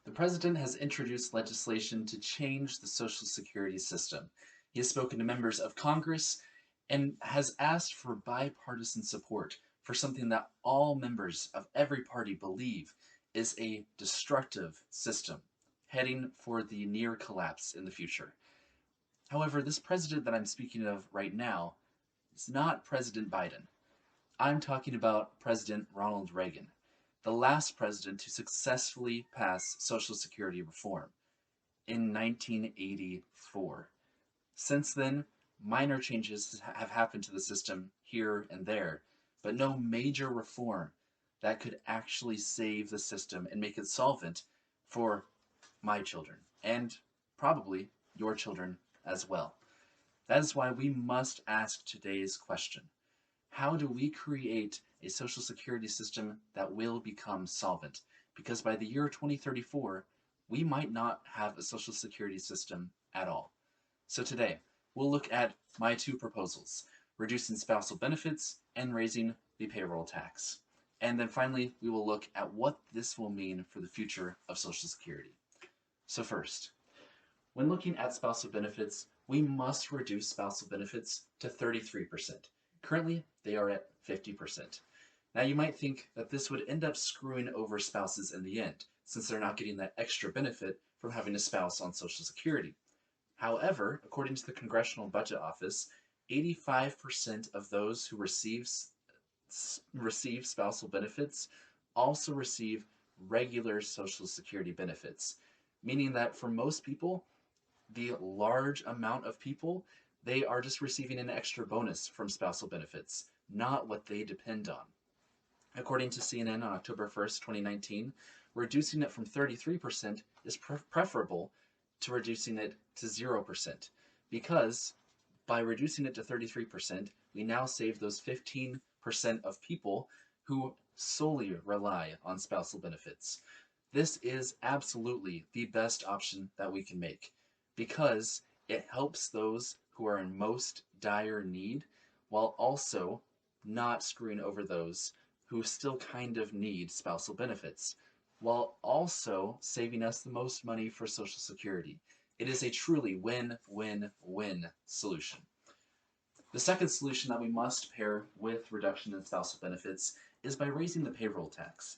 The president has introduced legislation to change the Social Security system. He has spoken to members of Congress and has asked for bipartisan support for something that all members of every party believe is a destructive system heading for the near collapse in the future. However, this president that I'm speaking of right now is not President Biden. I'm talking about President Ronald Reagan, the last president to successfully pass Social Security reform in 1984. Since then, minor changes have happened to the system here and there, but no major reform that could actually save the system and make it solvent for my children and probably your children as well. That is why we must ask today's question: how do we create a social security system that will become solvent? Because by the year 2034, we might not have a social security system at all. So today, we'll look at my two proposals: reducing spousal benefits and raising the payroll tax. And then finally, we will look at what this will mean for the future of Social Security. So first, when looking at spousal benefits, we must reduce spousal benefits to 33%. Currently, they are at 50%. Now, you might think that this would end up screwing over spouses in the end, since they're not getting that extra benefit from having a spouse on Social Security. However, according to the Congressional Budget Office, 85% of those who receive spousal benefits also receive regular Social Security benefits, meaning that for most people, the large amount of people, they are just receiving an extra bonus from spousal benefits, not what they depend on. According to CNN on October 1st, 2019, reducing it from 33% is preferable to reducing it to 0%, because by reducing it to 33%, we now save those 15% of people who solely rely on spousal benefits. This is absolutely the best option that we can make because it helps those who are in most dire need while also not screwing over those who still kind of need spousal benefits, while also saving us the most money for Social Security. It is a truly win-win-win solution. The second solution that we must pair with reduction in spousal benefits is by raising the payroll tax.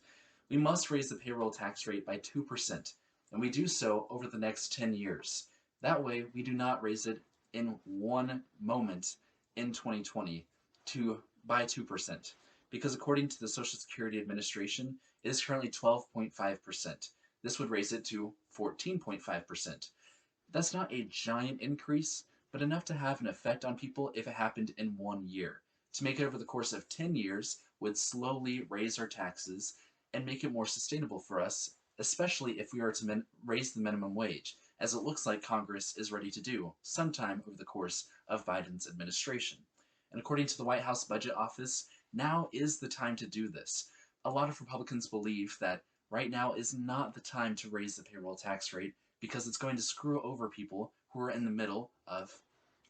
We must raise the payroll tax rate by 2%, and we do so over the next 10 years. That way, we do not raise it in one moment in 2020 by 2%, because according to the Social Security Administration, it is currently 12.5%. This would raise it to 14.5%. That's not a giant increase, but enough to have an effect on people if it happened in 1 year. To make it over the course of 10 years would slowly raise our taxes and make it more sustainable for us, especially if we are to raise the minimum wage, as it looks like Congress is ready to do sometime over the course of Biden's administration. And according to the White House Budget Office, now is the time to do this. A lot of Republicans believe that right now is not the time to raise the payroll tax rate because it's going to screw over people who are in the middle of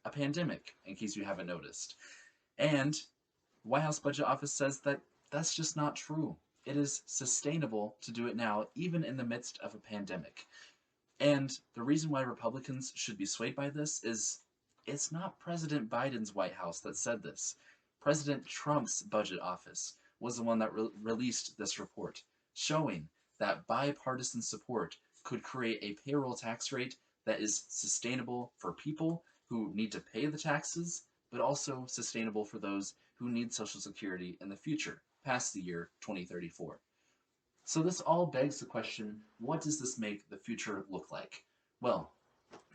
a pandemic, in case you haven't noticed. And the White House Budget Office says that that's just not true. It is sustainable to do it now, even in the midst of a pandemic. And the reason why Republicans should be swayed by this is it's not President Biden's White House that said this. President Trump's budget office was the one that released this report, showing that bipartisan support could create a payroll tax rate that is sustainable for people who need to pay the taxes, but also sustainable for those who need Social Security in the future, past the year 2034. So this all begs the question, what does this make the future look like? Well,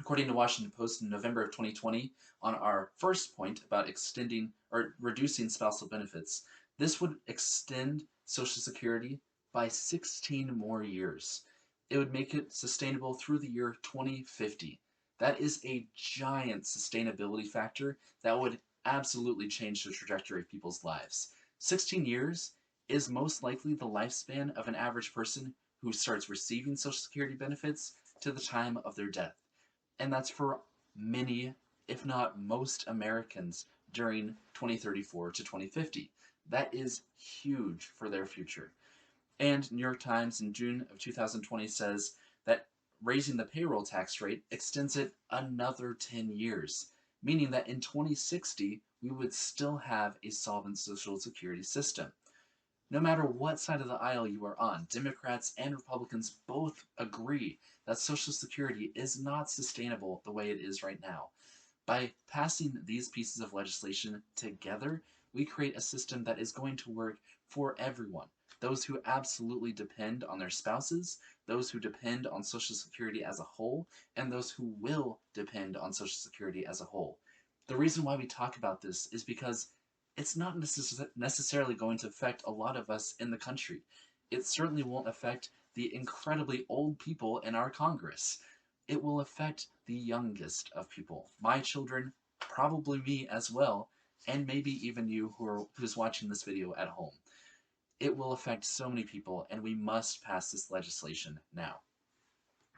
according to Washington Post in November of 2020, on our first point about extending or reducing spousal benefits, this would extend Social Security by 16 more years. It would make it sustainable through the year 2050. That is a giant sustainability factor that would absolutely change the trajectory of people's lives. 16 years is most likely the lifespan of an average person who starts receiving Social Security benefits to the time of their death. And that's for many, if not most Americans during 2034 to 2050. That is huge for their future. And New York Times in June of 2020 says raising the payroll tax rate extends it another 10 years, meaning that in 2060, we would still have a solvent Social Security system. No matter what side of the aisle you are on, Democrats and Republicans both agree that Social Security is not sustainable the way it is right now. By passing these pieces of legislation together, we create a system that is going to work for everyone. Those who absolutely depend on their spouses, those who depend on Social Security as a whole, and those who will depend on Social Security as a whole. The reason why we talk about this is because it's not necessarily going to affect a lot of us in the country. It certainly won't affect the incredibly old people in our Congress. It will affect the youngest of people, my children, probably me as well, and maybe even you who's watching this video at home. It will affect so many people, and we must pass this legislation now.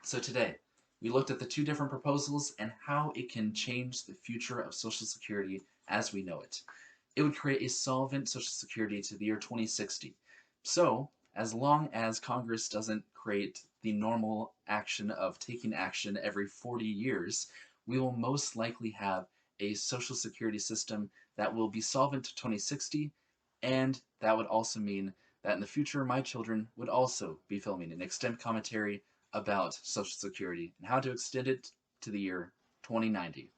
So today, we looked at the two different proposals and how it can change the future of Social Security as we know it. It would create a solvent Social Security to the year 2060. So, as long as Congress doesn't create the normal action of taking action every 40 years, we will most likely have a Social Security system that will be solvent to 2060, and that would also mean that in the future my children would also be filming an Extemp commentary about Social Security and how to extend it to the year 2090.